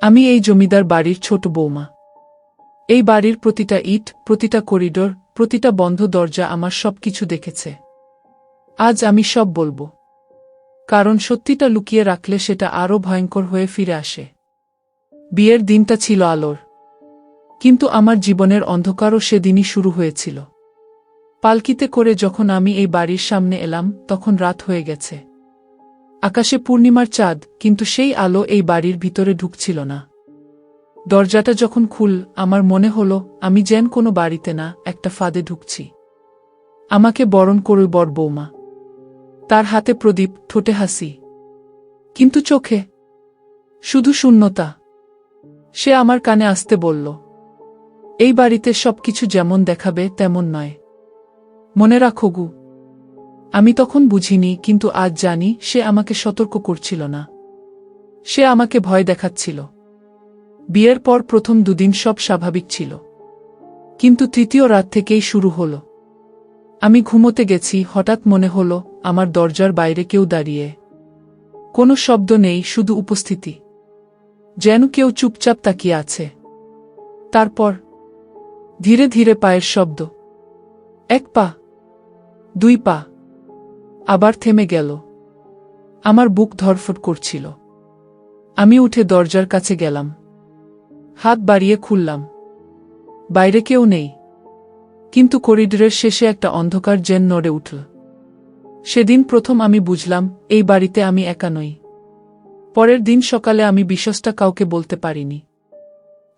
আমি এই জমিদার বাড়ির ছোট বৌমা। এই বাড়ির প্রতিটা ইট, প্রতিটা করিডোর, প্রতিটা বন্ধ দরজা আমার সবকিছু দেখেছে। আজ আমি সব বলবো, কারণ সত্যিটা লুকিয়ে রাখলে সেটা আরও ভয়ঙ্কর হয়ে ফিরে আসে। বিয়ের দিনটা ছিল আলোর, কিন্তু আমার জীবনের অন্ধকারও সেদিনই শুরু হয়েছিল। পালকিতে করে যখন আমি এই বাড়ির সামনে এলাম তখন রাত হয়ে গেছে। আকাশে পূর্ণিমার চাঁদ, কিন্তু সেই আলো এই বাড়ির ভিতরে ঢুকছিল না। দরজাটা যখন খুল, আমার মনে হলো আমি যেন কোনো বাড়িতে না, একটা ফাঁদে ঢুকছি। আমাকে বরণ করল বর বৌমা। তার হাতে প্রদীপ, ঠোঁটে হাসি, কিন্তু চোখে শুধু শূন্যতা। সে আমার কানে আসতে বলল, এই বাড়িতে সবকিছু যেমন দেখাবে তেমন নয়, মনে রাখো গু। আমি তখন বুঝিনি, কিন্তু আজ জানি সে আমাকে সতর্ক করছিল না, সে আমাকে ভয় দেখাচ্ছিল। বিয়ের পর প্রথম দুদিন সব স্বাভাবিক ছিল, কিন্তু তৃতীয় রাত থেকেই শুরু হলো। আমি ঘুমোতে গেছি, হঠাৎ মনে হলো আমার দরজার বাইরে কেউ দাঁড়িয়ে। কোনো শব্দ নেই, শুধু উপস্থিতি, যেন কেউ চুপচাপ তাকিয়ে আছে। তারপর ধীরে ধীরে পায়ের শব্দ, এক পা, দুই পা, আবার থেমে গেল। আমার বুক ধড়ফড় করছিল। আমি উঠে দরজার কাছে গেলাম, হাত বাড়িয়ে খুললাম। বাইরে কেউ নেই, কিন্তু করিডোরের শেষে একটা অন্ধকার যেন নড়ে উঠল। সেদিন প্রথম আমি বুঝলাম এই বাড়িতে আমি একা নই। পরের দিন সকালে আমি বিশ্বাসটা কাউকে বলতে পারিনি,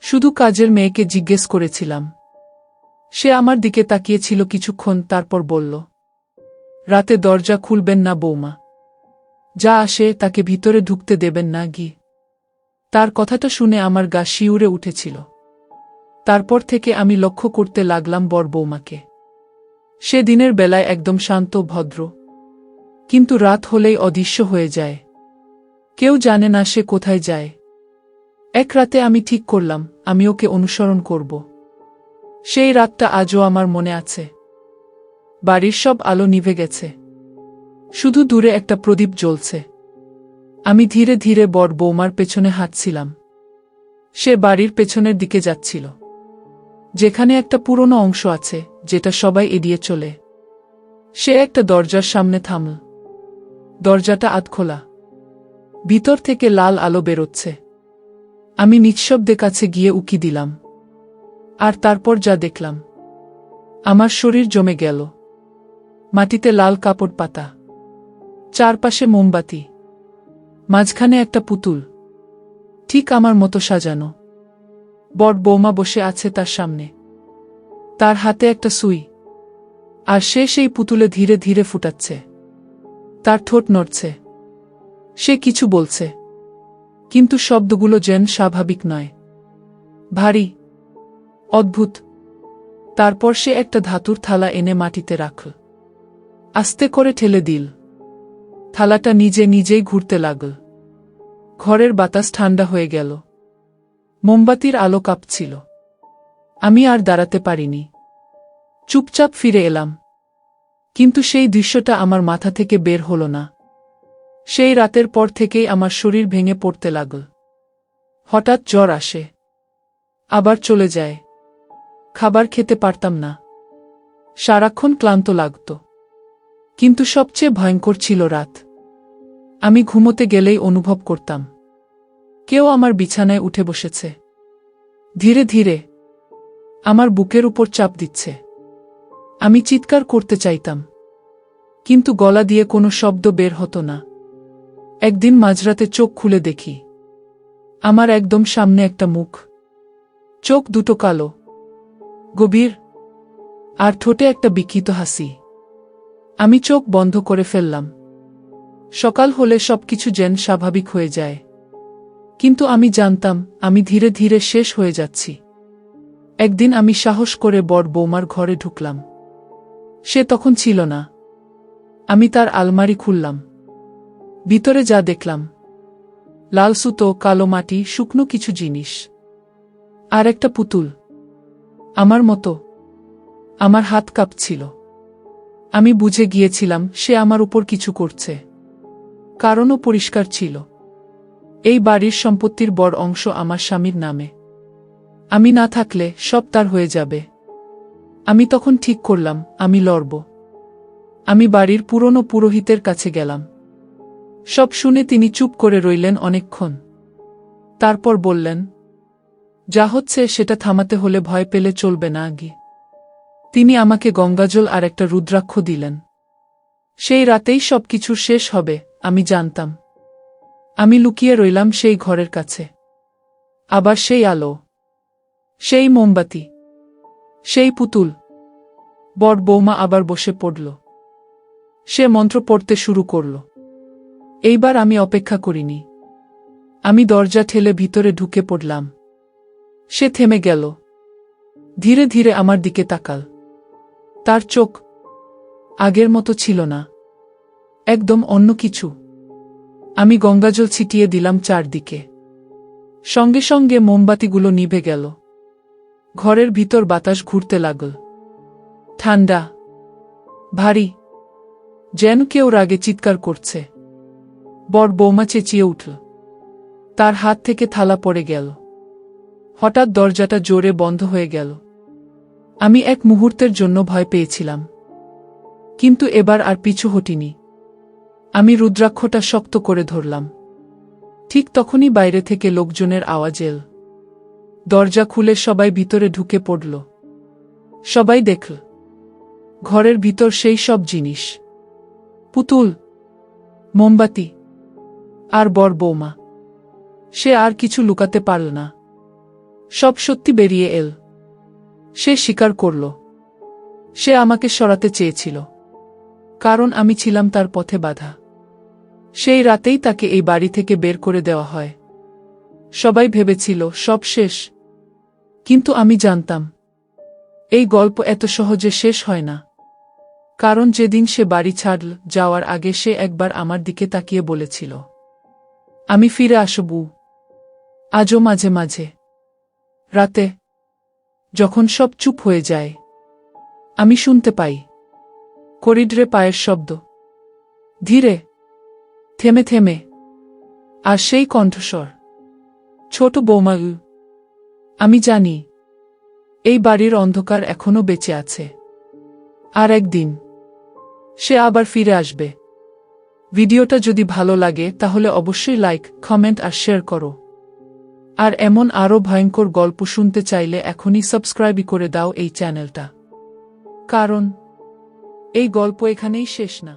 শুধু কাজের মেয়েকে জিজ্ঞেস করেছিলাম। সে আমার দিকে তাকিয়েছিল কিছুক্ষণ, তারপর বলল, রাতে দরজা খুলবেন না বৌমা, যা আসে তাকে ভিতরে ঢুকতে দেবেন না গি। তার কথাটা শুনে আমার গা শিউরে উঠেছিল। তারপর থেকে আমি লক্ষ্য করতে লাগলাম বর বৌমাকে। সে দিনের বেলায় একদম শান্ত ভদ্র, কিন্তু রাত হলেই অদৃশ্য হয়ে যায়। কেউ জানে না সে কোথায় যায়। এক রাতে আমি ঠিক করলাম আমি ওকে অনুসরণ করব। সেই রাতটা আজও আমার মনে আছে। বাড়ির সব আলো নিভে গেছে, শুধু দূরে একটা প্রদীপ জ্বলছে। আমি ধীরে ধীরে বর বৌমার পেছনে হাঁটছিলাম। সে বাড়ির পেছনের দিকে যাচ্ছিল, যেখানে একটা পুরনো অংশ আছে যেটা সবাই এড়িয়ে চলে। সে একটা দরজার সামনে থামল। দরজাটা আধখোলা, ভিতর থেকে লাল আলো বেরোচ্ছে। আমি নিঃশব্দে কাছে গিয়ে উকি দিলাম, আর তারপর যা দেখলাম, আমার শরীর জমে গেল। মাটিতে লাল কাপড় পাতা, চারপাশে মোমবাতি, মাঝখানে একটা পুতুল, ঠিক আমার মতো সাজানো। বর বৌমা বসে আছে তার সামনে, তার হাতে একটা সুই, আর সে সেই পুতুলে ধীরে ধীরে ফুটাচ্ছে। তার ঠোঁট নড়ছে, সে কিছু বলছে, কিন্তু শব্দগুলো যেন স্বাভাবিক নয়, ভারী, অদ্ভুত। তারপর সে একটা ধাতুর থালা এনে মাটিতে রাখল, আস্তে করে ঠেলে দিল। থালাটা নিজে নিজেই ঘুরতে লাগল। ঘরের বাতাস ঠান্ডা হয়ে গেল, মোমবাতির আলো কাঁপছিল। আমি আর দাঁড়াতে পারিনি, চুপচাপ ফিরে এলাম। কিন্তু সেই দৃশ্যটা আমার মাথা থেকে বের হলো না। সেই রাতের পর থেকেই আমার শরীর ভেঙে পড়তে লাগল। হঠাৎ জ্বর আসে, আবার চলে যায়। খাবার খেতে পারতাম না, সারাক্ষণ ক্লান্ত লাগত। কিন্তু সবচেয়ে ভয়ঙ্কর ছিল রাত। আমি ঘুমোতে গেলেই অনুভব করতাম কেউ আমার বিছানায় উঠে বসেছে, ধীরে ধীরে আমার বুকের উপর চাপ দিচ্ছে। আমি চিৎকার করতে চাইতাম, কিন্তু গলা দিয়ে কোনো শব্দ বের হতো না। একদিন মাঝরাতে চোখ খুলে দেখি, আমার একদম সামনে একটা মুখ, চোখ দুটো কালো, গভীর, আর ঠোঁটে একটা বিকৃত হাসি। আমি চোখ বন্ধ করে ফেললাম। সকাল হলে সবকিছু যেন স্বাভাবিক হয়ে যায়, কিন্তু আমি জানতাম আমি ধীরে ধীরে শেষ হয়ে যাচ্ছি। একদিন আমি সাহস করে বর বৌমার ঘরে ঢুকলাম। সে তখন ছিল না। আমি তার আলমারি খুললাম। ভিতরে যা দেখলাম, লাল সুতো, কালো মাটি, শুকনো কিছু জিনিস, আর একটা পুতুল আমার মতো। আমার হাত কাঁপছিল। আমি বুঝে গিয়েছিলাম সে আমার উপর কিছু করছে। কারণও পরিষ্কার ছিল, এই বাড়ির সম্পত্তির বড় অংশ আমার স্বামীর নামে। আমি না থাকলে সব তার হয়ে যাবে। আমি তখন ঠিক করলাম আমি লড়ব। আমি বাড়ির পুরনো পুরোহিতের কাছে গেলাম। সব শুনে তিনি চুপ করে রইলেন অনেকক্ষণ। তারপর বললেন, যা হচ্ছে সেটা থামাতে হলে ভয় পেলে চলবে না আগে। তিনি আমাকে গঙ্গাজল আর একটা রুদ্রাক্ষ দিলেন। সেই রাতেই সবকিছু শেষ হবে আমি জানতাম। আমি লুকিয়ে রইলাম সেই ঘরের কাছে। আবার সেই আলো, সেই মোমবাতি, সেই পুতুল। বড় বৌমা আবার বসে পড়ল। সে মন্ত্র পড়তে শুরু করল। এইবার আমি অপেক্ষা করিনি। আমি দরজা ঠেলে ভিতরে ঢুকে পড়লাম। সে থেমে গেল। ধীরে ধীরে আমার দিকে তাকাল। তার চোখ আগের মতো ছিল না, একদম অন্য কিছু। আমি গঙ্গাজল ছিটিয়ে দিলাম চারদিকে। সঙ্গে সঙ্গে মোমবাতিগুলো নিভে গেল। ঘরের ভিতর বাতাস ঘুরতে লাগল। ঠান্ডা, ভারী, যেন কেউ রাগে চিৎকার করছে। বড় বৌমা চেঁচিয়ে উঠল। তার হাত থেকে থালা পড়ে গেল। হঠাৎ দরজাটা জোরে বন্ধ হয়ে গেল। আমি এক মুহূর্তের জন্য ভয় পেয়েছিলাম, কিন্তু এবার আর পিছু হটিনি। আমি রুদ্রাক্ষটা শক্ত করে ধরলাম। ঠিক তখনই বাইরে থেকে লোকজনের আওয়াজ এল। দরজা খুলে সবাই ভিতরে ঢুকে পড়ল। সবাই দেখল ঘরের ভিতর সেই সব জিনিস, পুতুল, মোমবাতি আর বড় বৌমা। সে আর কিছু লুকাতে পারল না। সব সত্যি বেরিয়ে এল। সে স্বীকার করল, সে আমাকে সরাতে চেয়েছিল, কারণ আমি ছিলাম তার পথে বাধা। সেই রাতেই তাকে এই বাড়ি থেকে বের করে দেওয়া হয়। সবাই ভেবেছিল সব শেষ, কিন্তু আমি জানতাম এই গল্প এত সহজে শেষ হয় না। কারণ যেদিন সে বাড়ি ছাড়ল, যাওয়ার আগে সে একবার আমার দিকে তাকিয়ে বলেছিল, আমি ফিরে আসব। আজও মাঝে মাঝে রাতে, যখন সব চুপ হয়ে যায়, আমি শুনতে পাই করিডোরে পায়ের শব্দ, ধীরে, থেমে থেমে। আর সেই কণ্ঠস্বর, ছোট বৌমা। আমি জানি এই বাড়ির অন্ধকার এখনো বেঁচে আছে, আর একদিন সে আবার ফিরে আসবে। ভিডিওটা যদি ভালো লাগে তাহলে অবশ্যই লাইক, কমেন্ট আর শেয়ার করো। আর এমন আরও ভয়ঙ্কর গল্প শুনতে চাইলে এখনই সাবস্ক্রাইব করে দাও এই চ্যানেলটা। কারণ এই গল্প এখানেই শেষ না।